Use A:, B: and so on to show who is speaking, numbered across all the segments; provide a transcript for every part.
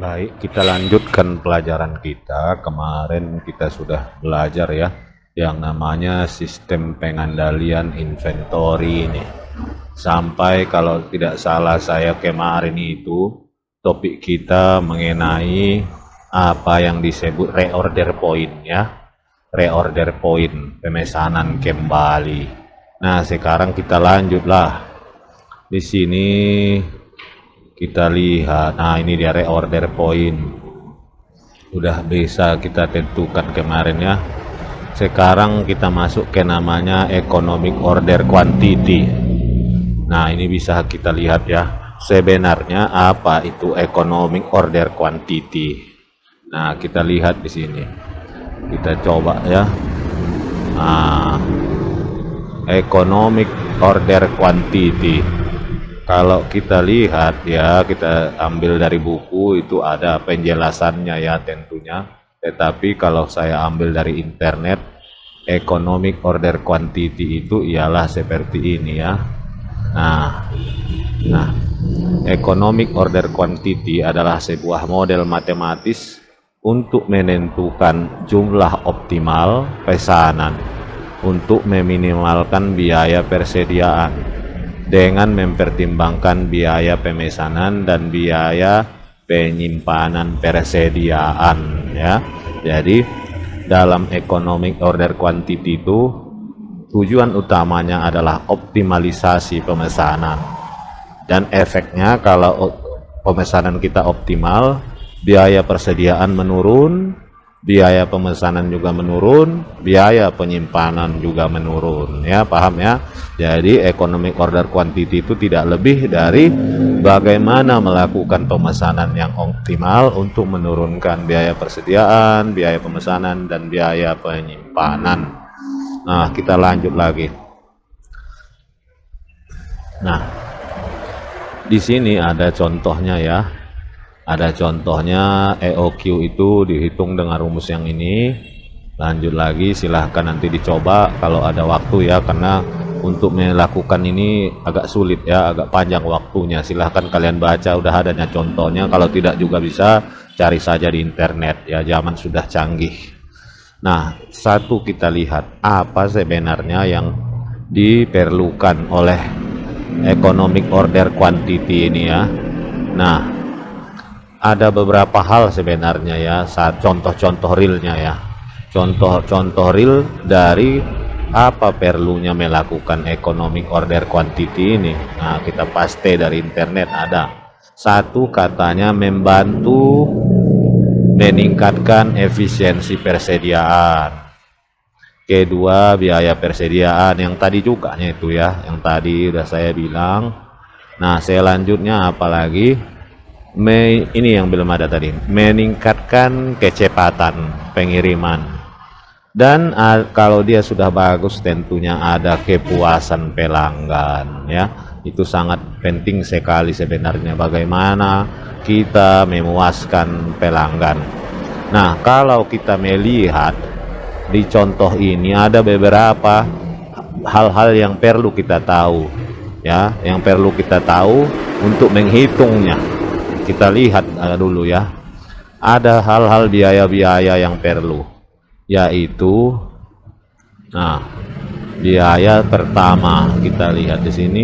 A: Baik, kita lanjutkan pelajaran kita. Kemarin kita sudah belajar ya, yang namanya sistem pengandalian inventory ini. Sampai kalau tidak salah saya kemarin itu, topik kita mengenai apa yang disebut reorder point ya. Reorder point, pemesanan kembali. Nah, sekarang kita lanjutlah. Di sini kita lihat, nah ini dia reorder point. Udah bisa kita tentukan kemarin ya. Sekarang kita masuk ke namanya economic order quantity. Nah, ini bisa kita lihat ya. Sebenarnya apa itu economic order quantity? Nah, kita lihat di sini. Kita coba ya. Nah, economic order quantity. Kalau kita lihat ya, kita ambil dari buku itu ada penjelasannya ya tentunya. Tetapi kalau saya ambil dari internet, economic order quantity itu ialah seperti ini ya. Nah, economic order quantity adalah sebuah model matematis untuk menentukan jumlah optimal pesanan untuk meminimalkan biaya persediaan dengan mempertimbangkan biaya pemesanan dan biaya penyimpanan persediaan ya. Jadi dalam economic order quantity itu tujuan utamanya adalah optimalisasi pemesanan, dan efeknya kalau pemesanan kita optimal, biaya persediaan menurun, biaya pemesanan juga menurun, biaya penyimpanan juga menurun ya, paham ya. Jadi economic order quantity itu tidak lebih dari bagaimana melakukan pemesanan yang optimal untuk menurunkan biaya persediaan, biaya pemesanan, dan biaya penyimpanan. Nah, kita lanjut lagi. Nah, di sini ada contohnya ya. Ada contohnya EOQ itu dihitung dengan rumus yang ini. Lanjut lagi, silahkan nanti dicoba kalau ada waktu ya, karena untuk melakukan ini agak sulit ya, agak panjang waktunya. Silahkan kalian baca, udah adanya contohnya. Kalau tidak juga bisa cari saja di internet ya, zaman sudah canggih. Nah, satu kita lihat apa sebenarnya yang diperlukan oleh economic order quantity ini ya. Nah, ada beberapa hal sebenarnya ya, saat contoh-contoh realnya ya. Contoh-contoh real dari apa perlunya melakukan economic order quantity ini. Nah, kita paste dari internet ada. Satu, katanya membantu meningkatkan efisiensi persediaan. Kedua, biaya persediaan yang tadi juga itu ya, yang tadi udah saya bilang. Nah, selanjutnya apalagi? Ini yang belum ada tadi, meningkatkan kecepatan pengiriman. Dan kalau dia sudah bagus tentunya ada kepuasan pelanggan ya. Itu sangat penting sekali sebenarnya, bagaimana kita memuaskan pelanggan. Nah, kalau kita melihat di contoh ini ada beberapa hal-hal yang perlu kita tahu ya, yang perlu kita tahu untuk menghitungnya. Kita lihat dulu ya. Ada hal-hal biaya-biaya yang perlu, yaitu nah, biaya pertama kita lihat di sini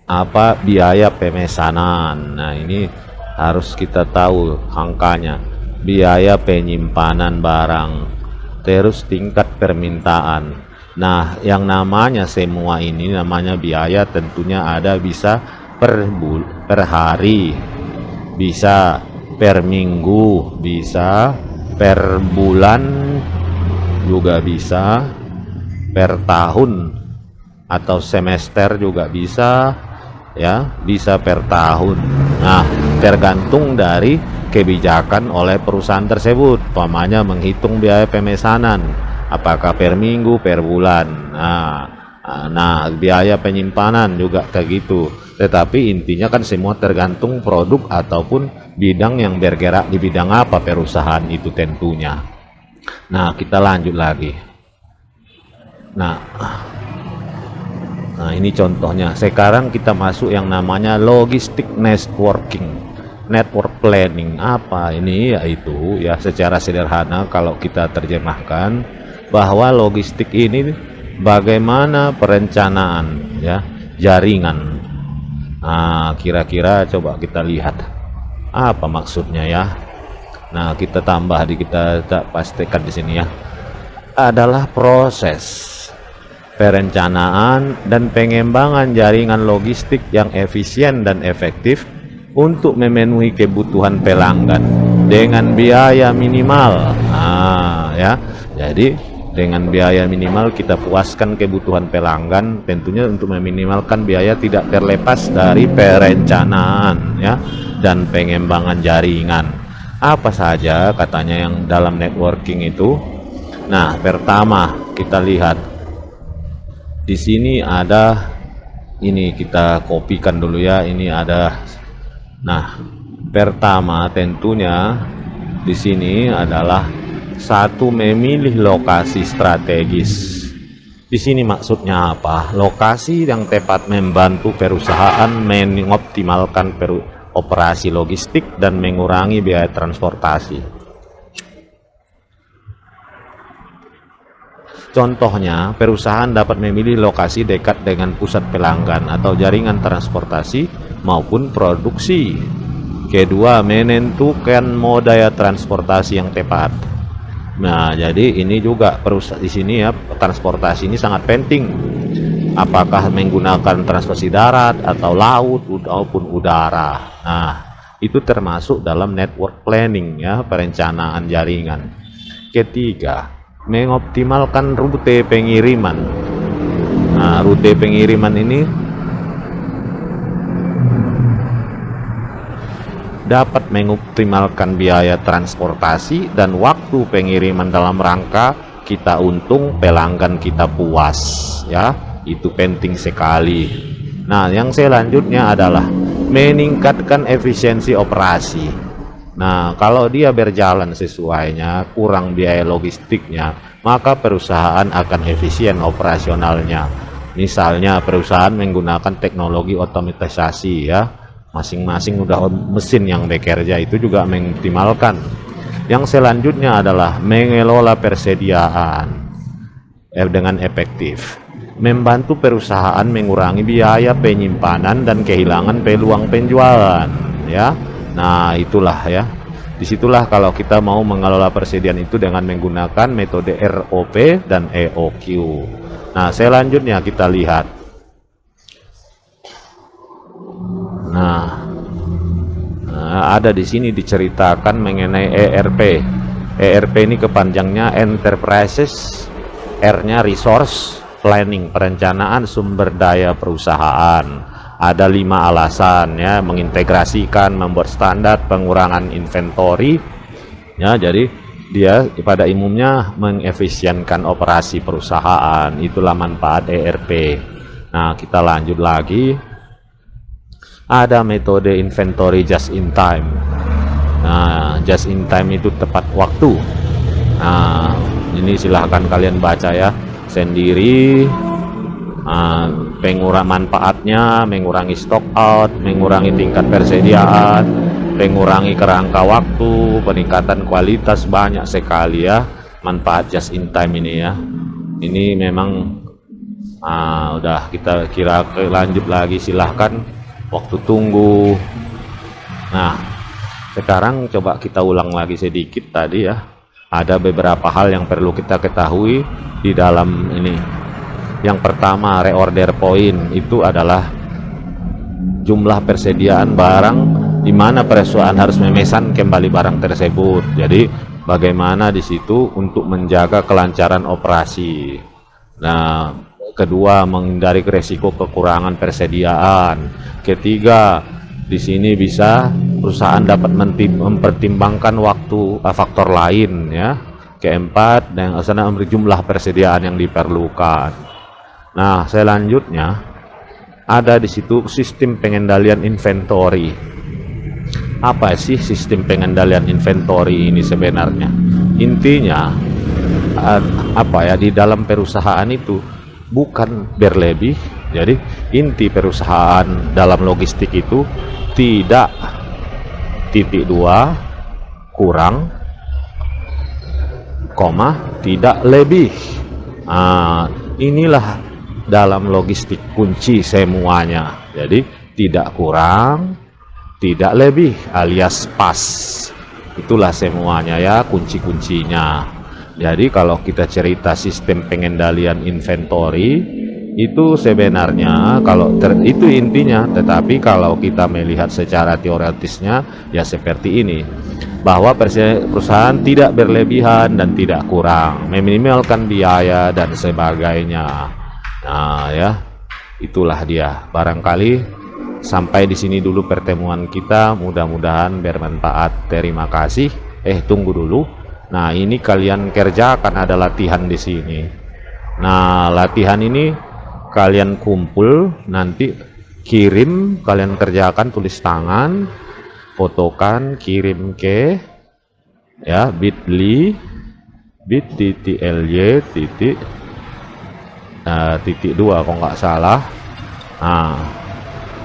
A: apa, biaya pemesanan. Nah, ini harus kita tahu angkanya. Biaya penyimpanan barang, terus tingkat permintaan. Nah, yang namanya semua ini namanya biaya, tentunya ada bisa per hari, bisa per minggu, bisa per bulan, juga bisa per tahun atau semester juga bisa ya, bisa per tahun. Nah, tergantung dari kebijakan oleh perusahaan tersebut, umpamanya menghitung biaya pemesanan apakah per minggu, per bulan. Nah, biaya penyimpanan juga kayak gitu. Tetapi intinya kan semua tergantung produk ataupun bidang yang bergerak di bidang apa perusahaan itu tentunya. Nah, kita lanjut lagi. Nah, ini contohnya. Sekarang kita masuk yang namanya logistic networking. network planning. Apa ini? Yaitu ya secara sederhana kalau kita terjemahkan bahwa logistik ini bagaimana perencanaan ya jaringan. Nah, kira-kira coba kita lihat apa maksudnya ya. Nah, kita tambah kita pastikan di sini ya, adalah proses perencanaan dan pengembangan jaringan logistik yang efisien dan efektif untuk memenuhi kebutuhan pelanggan dengan biaya minimal. Nah, ya. Jadi dengan biaya minimal kita puaskan kebutuhan pelanggan, tentunya untuk meminimalkan biaya tidak terlepas dari perencanaan ya dan pengembangan jaringan. Apa saja katanya yang dalam networking itu? Nah, pertama kita lihat di sini ada ini, kita kopikan dulu ya. Ini ada. Nah, pertama tentunya di sini adalah satu, memilih lokasi strategis. Di sini maksudnya apa? Lokasi yang tepat membantu perusahaan mengoptimalkan operasi logistik dan mengurangi biaya transportasi. Contohnya, perusahaan dapat memilih lokasi dekat dengan pusat pelanggan atau jaringan transportasi maupun produksi. Kedua, menentukan moda transportasi yang tepat. Nah, jadi ini juga di sini ya, transportasi ini sangat penting. Apakah menggunakan transportasi darat atau laut maupun udara. Nah, itu termasuk dalam network planning ya, perencanaan jaringan. Ketiga, mengoptimalkan rute pengiriman. Nah, rute pengiriman ini dapat mengoptimalkan biaya transportasi dan waktu pengiriman dalam rangka kita untung, pelanggan kita puas ya. Itu penting sekali. Nah, yang selanjutnya adalah meningkatkan efisiensi operasi. Nah, kalau dia berjalan sesuainya, kurang biaya logistiknya, maka perusahaan akan efisien operasionalnya. Misalnya perusahaan menggunakan teknologi otomatisasi ya, masing-masing udah mesin yang bekerja, itu juga mengoptimalkan. Yang selanjutnya adalah mengelola persediaan dengan efektif, membantu perusahaan mengurangi biaya penyimpanan dan kehilangan peluang penjualan ya. Nah, itulah ya. Disitulah kalau kita mau mengelola persediaan itu dengan menggunakan metode ROP dan EOQ. Nah, selanjutnya kita lihat. Nah, ada di sini diceritakan mengenai ERP. ERP ini kepanjangnya Enterprises, R-nya Resource Planning, perencanaan sumber daya perusahaan. Ada 5 alasan ya, mengintegrasikan, membuat standar, pengurangan inventory ya. Jadi dia pada umumnya mengefisienkan operasi perusahaan. Itulah manfaat ERP. Nah, kita lanjut lagi. Ada metode inventory just in time. Nah, just in time itu tepat waktu. Nah, ini silahkan kalian baca ya sendiri. Manfaatnya mengurangi stock out, mengurangi tingkat persediaan, mengurangi kerangka waktu, peningkatan kualitas, banyak sekali ya manfaat just in time ini ya. Ini memang udah kita kira lanjut lagi, silahkan waktu tunggu. Nah, sekarang coba kita ulang lagi sedikit tadi ya. Ada beberapa hal yang perlu kita ketahui di dalam ini. Yang pertama, reorder point itu adalah jumlah persediaan barang di mana perusahaan harus memesan kembali barang tersebut. Jadi bagaimana di situ untuk menjaga kelancaran operasi. Nah, kedua, menghindari risiko kekurangan persediaan. Ketiga, di sini bisa perusahaan dapat mempertimbangkan faktor lain ya. Keempat, dan jumlah persediaan yang diperlukan. Nah, selanjutnya ada di situ sistem pengendalian inventory. Apa sih sistem pengendalian inventory ini sebenarnya? Intinya di dalam perusahaan itu bukan berlebih. Jadi inti perusahaan dalam logistik itu tidak titik 2 kurang, koma, tidak lebih. Inilah dalam logistik kunci semuanya. Jadi tidak kurang, tidak lebih, alias pas. Itulah semuanya ya, kunci-kuncinya. Jadi kalau kita cerita sistem pengendalian inventory itu sebenarnya itu intinya, tetapi kalau kita melihat secara teoritisnya ya seperti ini, bahwa perusahaan tidak berlebihan dan tidak kurang, meminimalkan biaya dan sebagainya. Nah ya, itulah dia. Barangkali sampai di sini dulu pertemuan kita, mudah-mudahan bermanfaat. Terima kasih. Tunggu dulu. Nah, ini kalian kerjakan, ada latihan di sini. Nah, latihan ini kalian kumpul, nanti kirim, kalian kerjakan, tulis tangan, fotokan, kirim ke ya bit.ly bit.ly titik 2 kalau nggak salah. Nah,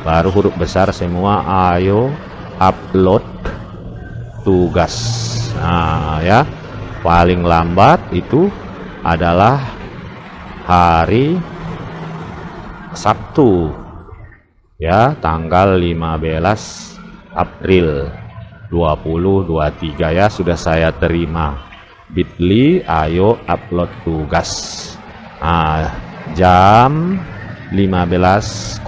A: baru huruf besar semua, ayo upload tugas. Nah ya, paling lambat itu adalah hari Sabtu ya, tanggal 15 April 2023 ya, sudah saya terima. bit.ly ayo upload tugas. Jam 15.00.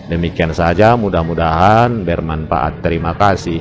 A: Demikian saja, mudah-mudahan bermanfaat. Terima kasih.